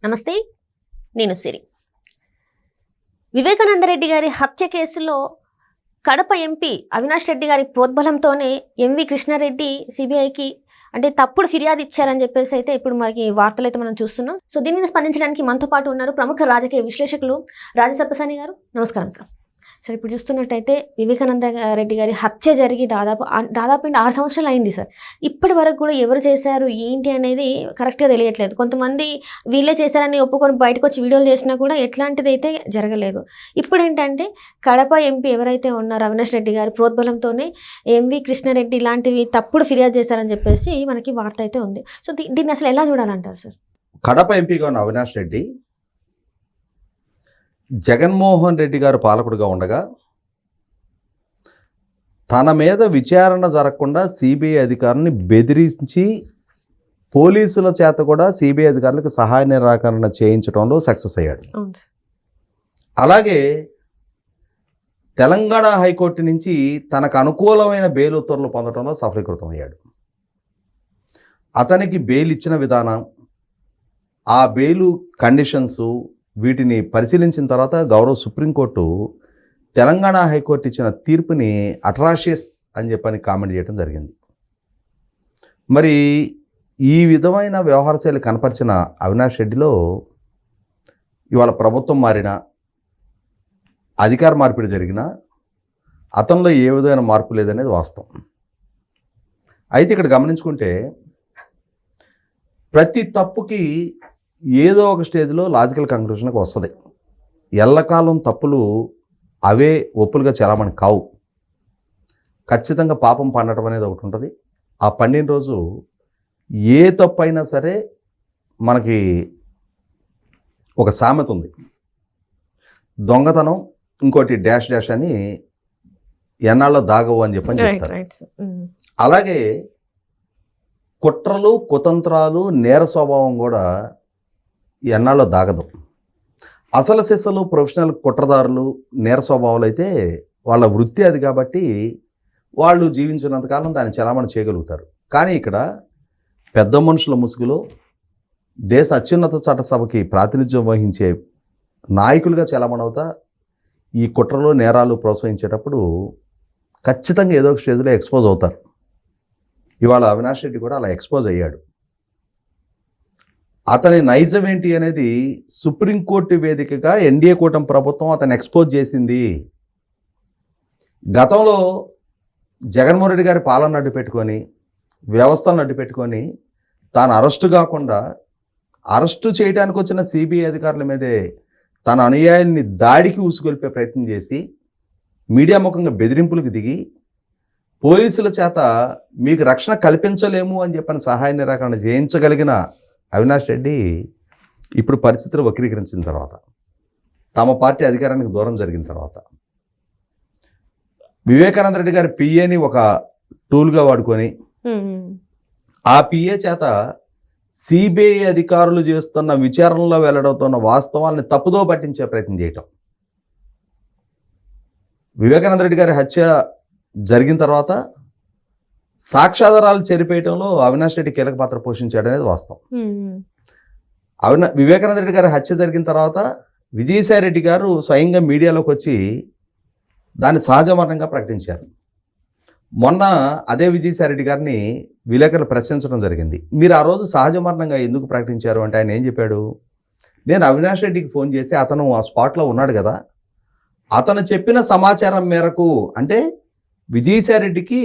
నమస్తే, నేను సిరి. వివేకానందరెడ్డి గారి హత్య కేసులో కడప ఎంపీ అవినాష్ రెడ్డి గారి ప్రోద్బలంతోనే ఎంవి కృష్ణారెడ్డి సిబిఐకి అంటే తప్పుడు ఫిర్యాదు ఇచ్చారని చెప్పేసి అయితే ఇప్పుడు మనకి వార్తలు అయితే మనం చూస్తున్నాం. సో దీని మీద స్పందించడానికి మనతో పాటు ఉన్నారు ప్రముఖ రాజకీయ విశ్లేషకులు రాజసప్పసాని గారు. నమస్కారం సార్. సార్, ఇప్పుడు చూస్తున్నట్టయితే వివేకానంద రెడ్డి గారి హత్య జరిగి దాదాపు 6 సంవత్సరాలు అయింది సార్. ఇప్పటి వరకు కూడా ఎవరు చేశారు ఏంటి అనేది కరెక్ట్గా తెలియట్లేదు. కొంతమంది వీళ్ళే చేశారని ఒప్పుకొని బయటకు వచ్చి వీడియోలు చేసినా కూడా ఎట్లాంటిది అయితే జరగలేదు. ఇప్పుడు ఏంటంటే కడప ఎంపీ ఎవరైతే ఉన్నారో అవినాష్ రెడ్డి గారి ప్రోద్బలంతోనే ఎంవి కృష్ణారెడ్డి ఇలాంటివి తప్పుడు ఫిర్యాదు చేశారని చెప్పేసి మనకి వార్త అయితే ఉంది. సో దీన్ని అసలు ఎలా చూడాలంటారు సార్? కడప ఎంపీగా ఉన్న అవినాష్ రెడ్డి జగన్మోహన్ రెడ్డి గారు పాలకుడిగా ఉండగా తన మీద విచారణ జరగకుండా సిబిఐ అధికారులని బెదిరించి పోలీసుల చేత కూడా సిబిఐ అధికారులకు సహాయ నిరాకరణ చేయించడంలో సక్సెస్ అయ్యాడు. అలాగే తెలంగాణ హైకోర్టు నుంచి తనకు అనుకూలమైన బెయిల్ ఉత్తర్వులు పొందడంలో సఫలీకృతం అయ్యాడు. అతనికి బెయిల్ ఇచ్చిన విధానం, ఆ బెయిలు కండిషన్సు వీటిని పరిశీలించిన తర్వాత గౌరవ సుప్రీంకోర్టు తెలంగాణ హైకోర్టు ఇచ్చిన తీర్పుని అట్రాషియస్ అని చెప్పని కామెంట్ చేయడం జరిగింది. మరి ఈ విధమైన వ్యవహారశైలి కనపరిచిన అవినాష్ రెడ్డిలో ఇవాళ ప్రభుత్వం మారినా, అధికార మార్పిడి జరిగినా అతనిలో ఏ విధమైన మార్పు లేదనేది వాస్తవం. అయితే ఇక్కడ గమనించుకుంటే ప్రతి తప్పుకి ఏదో ఒక స్టేజ్లో లాజికల్ కంక్లూషన్కి వస్తుంది. ఎల్లకాలం తప్పులు అవే ఒప్పులుగా చలామణి కావు. ఖచ్చితంగా పాపం పండటం అనేది ఒకటి ఉంటుంది. ఆ పండిన రోజు ఏ తప్పు అయినా సరే మనకి ఒక సామెత ఉంది, దొంగతనం ఇంకోటి డాష్ డాష్ అని ఎన్నాళ్ళలో దాగవు అని చెప్పని చెప్తారు. అలాగే కుట్రలు, కుతంత్రాలు, నేర స్వభావం కూడా ఎన్నాళ్ళలో దాగదు. అసలు సిసలు ప్రొఫెషనల్ కుట్రదారులు, నేర స్వభావాలు అయితే వాళ్ళ వృత్తి అది కాబట్టి వాళ్ళు జీవించినంతకాలం దాన్ని చలామణి చేయగలుగుతారు. కానీ ఇక్కడ పెద్ద మనుషుల ముసుగులో దేశ అత్యున్నత చట్టసభకి ప్రాతినిధ్యం వహించే నాయకులుగా చలామణి అవుతా ఈ కుట్రలు, నేరాలు ప్రోత్సహించేటప్పుడు ఖచ్చితంగా ఏదో ఒక స్టేజ్లో ఎక్స్పోజ్ అవుతారు. ఇవాళ అవినాష్ రెడ్డి కూడా అలా ఎక్స్పోజ్ అయ్యాడు. అతని నైజం ఏంటి అనేది సుప్రీంకోర్టు వేదికగా ఎన్డీఏ కూటమి ప్రభుత్వం అతను ఎక్స్పోజ్ చేసింది. గతంలో జగన్మోహన్ రెడ్డి గారి పాలన అడ్డు పెట్టుకొని, వ్యవస్థను అడ్డు పెట్టుకొని తాను అరెస్టు కాకుండా అరెస్టు చేయడానికి వచ్చిన సిబిఐ అధికారుల మీదే తన అనుయాయాన్ని దాడికి ఉసుగొల్పే ప్రయత్నం చేసి మీడియా ముఖంగా బెదిరింపులకు దిగి పోలీసుల చేత మీకు రక్షణ కల్పించలేము అని చెప్పని సహాయ నిరాకరణ చేయించగలిగిన అవినాష్ రెడ్డి ఇప్పుడు పరిస్థితులు వక్రీకరించిన తర్వాత, తమ పార్టీ అధికారానికి దూరం జరిగిన తర్వాత వివేకానంద రెడ్డి గారి పిఏని ఒక టూల్గా వాడుకొని ఆ పిఏ చేత సిబిఐ అధికారులు చేస్తున్న విచారణలో వెల్లడవుతున్న వాస్తవాలను తప్పుదో పట్టించే ప్రయత్నం చేయటం. వివేకానంద రెడ్డి గారి హత్య జరిగిన తర్వాత సాక్ష్యాధారాలు చెరిపేయటంలో అవినాష్ రెడ్డి కీలక పాత్ర పోషించాడు అనేది వాస్తవం. వివేకానంద రెడ్డి గారి హత్య జరిగిన తర్వాత విజయసాయి రెడ్డి గారు స్వయంగా మీడియాలోకి వచ్చి దాన్ని సహజ మరణంగా ప్రకటించారు. మొన్న అదే విజయసాయి రెడ్డి గారిని విలేకరులు ప్రశ్నించడం జరిగింది. మీరు ఆ రోజు సహజ మరణంగా ఎందుకు ప్రకటించారు అంటే ఆయన ఏం చెప్పాడు, నేను అవినాష్ రెడ్డికి ఫోన్ చేసి అతను ఆ స్పాట్లో ఉన్నాడు కదా, అతను చెప్పిన సమాచారం మేరకు, అంటే విజయసాయి రెడ్డికి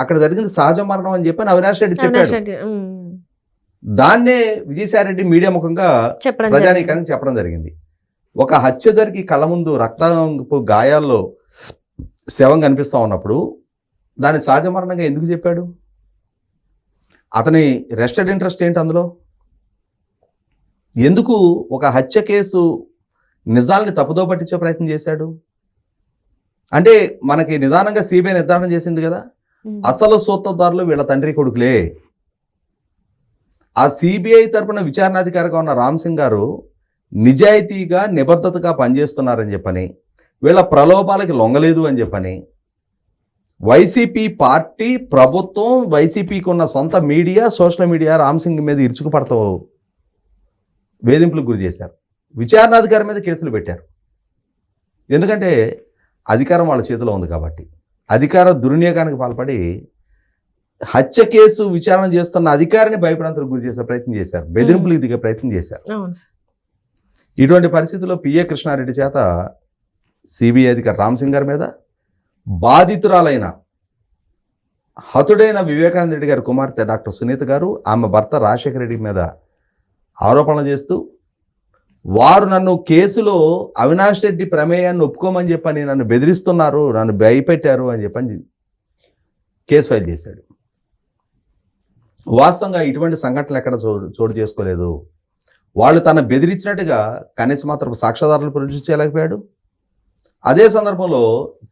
అక్కడ జరిగింది సహజ మరణం అని చెప్పని అవినాష్ రెడ్డి చెప్పాడు. దాన్నే విజయసాయి రెడ్డి మీడియా ముఖంగా ప్రజానీకానికి చెప్పడం జరిగింది. ఒక హత్య జరిగి కళ్ళ ముందు రక్తపు గాయాల్లో శవం కనిపిస్తూ ఉన్నప్పుడు దాన్ని సహజ మరణంగా ఎందుకు చెప్పాడు? అతని రెస్టెడ్ ఇంట్రెస్ట్ ఏంటి అందులో? ఎందుకు ఒక హత్య కేసు నిజాల్ని తప్పుదో పట్టించే ప్రయత్నం చేశాడు? అంటే మనకి నిదానంగా సిబిఐ నిర్ధారణ చేసింది కదా, అసలు సూత్రధారులు వీళ్ళ తండ్రి కొడుకులే. ఆ సిబిఐ తరపున విచారణాధికారిగా ఉన్న రామ్ సింగ్ గారు నిజాయితీగా, నిబద్ధతగా పనిచేస్తున్నారని చెప్పని, వీళ్ళ ప్రలోభాలకి లొంగలేదు అని చెప్పని వైసీపీ పార్టీ, ప్రభుత్వం, వైసీపీకి ఉన్న సొంత media, social media Ram Singh మీద ఇరుచుకుపడతావు వేధింపులకు గురి చేశారు. విచారణాధికారి మీద కేసులు పెట్టారు. ఎందుకంటే అధికారం వాళ్ళ చేతిలో ఉంది కాబట్టి. అధికార దుర్వినియోగానికి పాల్పడి హత్య కేసు విచారణ చేస్తున్న అధికారిని భయభ్రాంతులకు గురి చేసే ప్రయత్నం చేశారు, బెదిరింపులకు దిగే ప్రయత్నం చేశారు. ఇటువంటి పరిస్థితుల్లో పిఏ కృష్ణారెడ్డి చేత సిబిఐ అధికారి రామ్ సింగ్ గారి మీద, బాధితురాలైన హతుడైన వివేకానంద రెడ్డి గారి కుమార్తె డాక్టర్ సునీత గారు, ఆమె భర్త రాజశేఖర రెడ్డి మీద ఆరోపణలు చేస్తూ, వారు నన్ను కేసులో అవినాష్ రెడ్డి ప్రమేయాన్ని ఒప్పుకోమని చెప్పని నన్ను బెదిరిస్తున్నారు, నన్ను భయపెట్టారు అని చెప్పని కేసు ఫైల్ చేశాడు. వాస్తవంగా ఇటువంటి సంఘటనలు ఎక్కడ చోటు చేసుకోలేదు. వాళ్ళు తన బెదిరించినట్టుగా కనీస మాత్రం సాక్ష్యాధారాలు ప్రొడ్యూస్ చేయలేకపోయాడు. అదే సందర్భంలో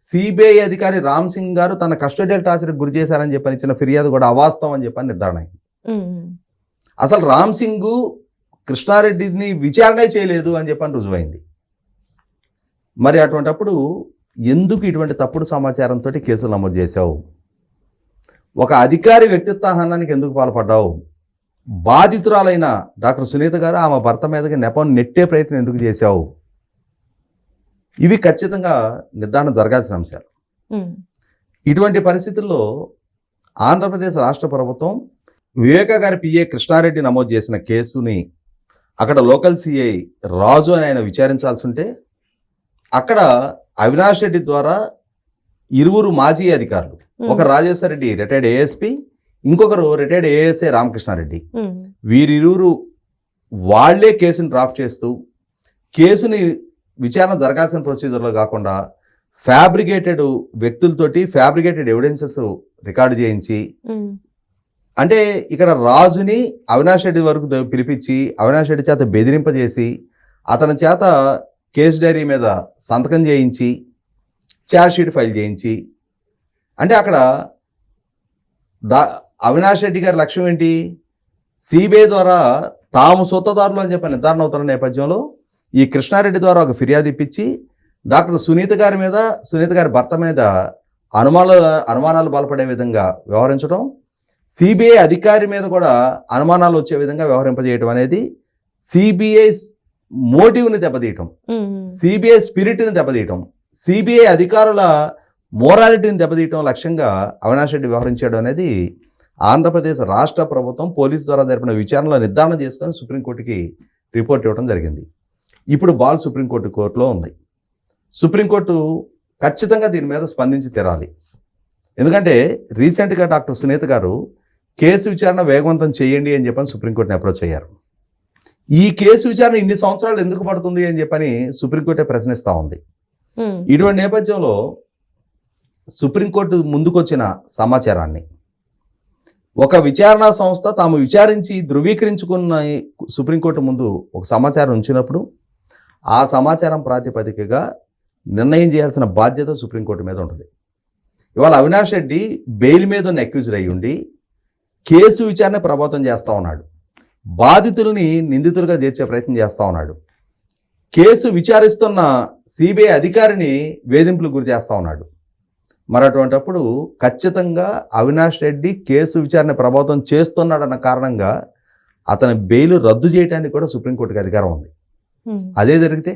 సిబిఐ అధికారి రామ్ సింగ్ గారు తన కస్టోడియల్ టార్చర్కి గురి చేశారని చెప్పని ఇచ్చిన ఫిర్యాదు కూడా అవాస్తవం అని చెప్పని నిర్ధారణ అయింది. అసలు రామ్ సింగ్ కృష్ణారెడ్డిని విచారణ చేయలేదు అని చెప్పని రుజువైంది. మరి అటువంటప్పుడు ఎందుకు ఇటువంటి తప్పుడు సమాచారంతో కేసులు నమోదు చేశావు? ఒక అధికారి వ్యక్తిత్వ హననానికి ఎందుకు పాల్పడ్డావు? బాధితురాలైన డాక్టర్ సునీత గారు ఆమె భర్త మీదకి నెపం నెట్టే ప్రయత్నం ఎందుకు చేశావు? ఇవి ఖచ్చితంగా నిర్ధారణ జరగాల్సిన అంశాలు. ఇటువంటి పరిస్థితుల్లో ఆంధ్రప్రదేశ్ రాష్ట్ర ప్రభుత్వం వివేక గారి పిఏ కృష్ణారెడ్డి నమోదు చేసిన కేసుని అక్కడ లోకల్ సిఐ రాజు అని ఆయన విచారించాల్సి ఉంటే, అక్కడ అవినాష్ రెడ్డి ద్వారా ఇరువురు మాజీ అధికారులు, ఒక రాజేశ్వర రెడ్డి రిటైర్డ్ ఏఎస్పీ, ఇంకొకరు రిటైర్డ్ ఏఎస్ఐ రామకృష్ణారెడ్డి, వీరిరువురు వాళ్లే కేసుని డ్రాఫ్ట్ చేస్తూ కేసుని విచారణ జరగాల్సిన ప్రొసీజర్లో కాకుండా ఫ్యాబ్రికేటెడ్ వ్యక్తులతోటి ఫ్యాబ్రికేటెడ్ ఎవిడెన్సెస్ రికార్డు చేయించి, అంటే ఇక్కడ రాజుని అవినాష్ రెడ్డి వరకు పిలిపించి అవినాష్ రెడ్డి చేత బెదిరింపజేసి అతని చేత కేసు డైరీ మీద సంతకం చేయించి ఛార్జ్షీట్ ఫైల్ చేయించి, అంటే అక్కడ అవినాష్ రెడ్డి గారి లక్ష్యం ఏంటి? సిబిఐ ద్వారా తాము సొత్తదారులు అని చెప్పి నిర్ధారణ అవుతున్న నేపథ్యంలో ఈ కృష్ణారెడ్డి ద్వారా ఒక ఫిర్యాదు ఇప్పించి డాక్టర్ సునీత గారి మీద, సునీత గారి భర్త మీద అనుమానాలు బలపడే విధంగా వ్యవహరించడం, సిబిఐ అధికారి మీద కూడా అనుమానాలు వచ్చే విధంగా వ్యవహరింపజేయడం అనేది సిబిఐ మోటివ్ని దెబ్బతీయటం, సిబిఐ స్పిరిట్ని దెబ్బతీయటం, సిబిఐ అధికారుల మోరాలిటీని దెబ్బతీయటం లక్ష్యంగా అవినాష్ రెడ్డి వ్యవహరించడం అనేది ఆంధ్రప్రదేశ్ రాష్ట్ర ప్రభుత్వం పోలీసు ద్వారా జరిపిన విచారణలో నిర్ధారణ చేసుకొని సుప్రీంకోర్టుకి రిపోర్ట్ ఇవ్వడం జరిగింది. ఇప్పుడు బాల్ సుప్రీంకోర్టులో ఉంది. సుప్రీంకోర్టు ఖచ్చితంగా దీని మీద స్పందించి తీరాలి. ఎందుకంటే రీసెంట్గా డాక్టర్ సునీత గారు కేసు విచారణ వేగవంతం చేయండి అని చెప్పని సుప్రీంకోర్టుని అప్రోచ్ అయ్యారు. ఈ కేసు విచారణ ఇన్ని సంవత్సరాలు ఎందుకు పడుతుంది అని చెప్పని సుప్రీంకోర్టే ప్రశ్నిస్తూ ఉంది. ఇటువంటి నేపథ్యంలో సుప్రీంకోర్టు ముందుకొచ్చిన సమాచారాన్ని ఒక విచారణా సంస్థ తాము విచారించి ధృవీకరించుకున్న సుప్రీంకోర్టు ముందు ఒక సమాచారం ఉంచినప్పుడు ఆ సమాచారం ప్రాతిపదికగా నిర్ణయం చేయాల్సిన బాధ్యత సుప్రీంకోర్టు మీద ఉంటుంది. ఇవాళ అవినాష్ రెడ్డి బెయిల్ మీద ఉన్న అక్యూజర్ అయ్యి ఉండి కేసు విచారణ ప్రభావితం చేస్తూ ఉన్నాడు, బాధితుల్ని నిందితులుగా చేర్చే ప్రయత్నం చేస్తూ ఉన్నాడు, కేసు విచారిస్తున్న సిబిఐ అధికారిని వేధింపులకు గురి చేస్తూ ఉన్నాడు. మరి అటువంటప్పుడు ఖచ్చితంగా అవినాష్ రెడ్డి కేసు విచారణ ప్రభావితం చేస్తున్నాడన్న కారణంగా అతని బెయిల్ రద్దు చేయడానికి కూడా సుప్రీంకోర్టుకి అధికారం ఉంది. అదే జరిగితే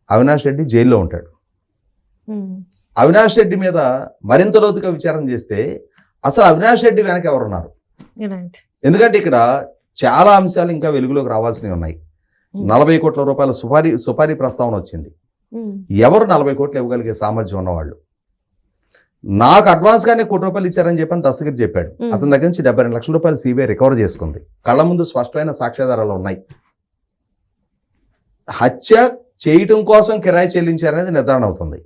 అవినాష్ రెడ్డి జైల్లో ఉంటాడు. అవినాష్ రెడ్డి మీద మరింత లోతుగా విచారణ చేస్తే అసలు అవినాష్ రెడ్డి వెనక ఎవరున్నారు? ఎందుకంటే ఇక్కడ చాలా అంశాలు ఇంకా వెలుగులోకి రావాల్సినవి ఉన్నాయి. 40 కోట్ల రూపాయల సుపారీ ప్రస్తావన వచ్చింది. ఎవరు 40 కోట్లు ఇవ్వగలిగే సామర్థ్యం ఉన్నవాళ్ళు? నాకు అడ్వాన్స్గానే ₹1 ఇచ్చారని చెప్పని దస్తగిరి చెప్పాడు. అతని దగ్గర నుంచి 72 లక్షల రూపాయలు సిబిఐ రికవర్ చేసుకుంది. కళ్ళ ముందు స్పష్టమైన సాక్ష్యాధారాలు ఉన్నాయి. హత్య చేయటం కోసం కిరాయి చెల్లించారనేది నిర్ధారణ అవుతుంది.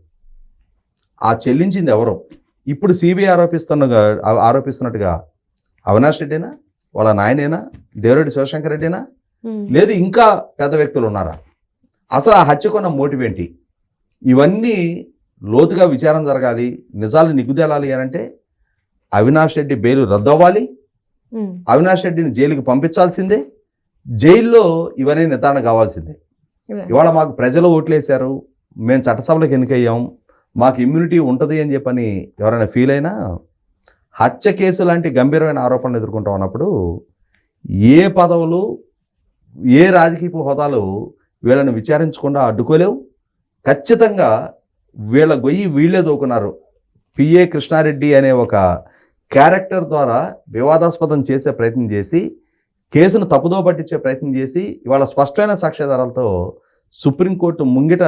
ఆ చెల్లించింది ఎవరు? ఇప్పుడు సిబిఐ ఆరోపిస్తున్నట్టుగా అవినాష్ రెడ్డినా, వాళ్ళ నాయనేనా, దేవరెడ్డి శివశంకర్ రెడ్డినా, లేదు ఇంకా పెద్ద వ్యక్తులు ఉన్నారా? అసలు ఆ హత్యకున్న మోటివ్ ఏంటి? ఇవన్నీ లోతుగా విచారణ జరగాలి, నిజాలు నిగ్గుదేలాలి అంటే అవినాష్ రెడ్డి బెయిల్ రద్దు అవ్వాలి, అవినాష్ రెడ్డిని జైలుకి పంపించాల్సిందే, జైల్లో ఇవన్నీ నిర్ధారణ కావాల్సిందే. ఇవాళ మాకు ప్రజలు ఓట్లేశారు, మేము చట్టసభలకు ఎన్నికయ్యాం, మాకు ఇమ్యూనిటీ ఉంటుంది అని చెప్పని ఎవరైనా ఫీల్ అయినా హత్య కేసు లాంటి గంభీరమైన ఆరోపణలు ఎదుర్కొంటా ఉన్నప్పుడు ఏ పదవులు ఏ రాజకీయ హోదాలు వీళ్ళని విచారించకుండా అడ్డుకోలేవు. ఖచ్చితంగా వీళ్ళ గొయ్యి వీళ్ళే దూకున్నారు. పిఏ కృష్ణారెడ్డి అనే ఒక క్యారెక్టర్ ద్వారా వివాదాస్పదం చేసే ప్రయత్నం చేసి కేసును తప్పుదో పట్టించే ప్రయత్నం చేసి ఇవాళ స్పష్టమైన సాక్ష్యాధారాలతో సుప్రీంకోర్టు ముంగిట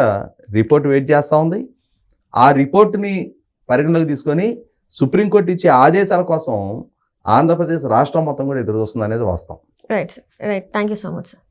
రిపోర్ట్ వెయిట్ చేస్తూ ఉంది. ఆ రిపోర్టుని పరిగణలోకి తీసుకొని సుప్రీంకోర్టు ఇచ్చే ఆదేశాల కోసం ఆంధ్రప్రదేశ్ రాష్ట్రం మొత్తం కూడా ఎదురు చూస్తుంది అనేది వాస్తవం. Right sir, right. Thank you so much sir.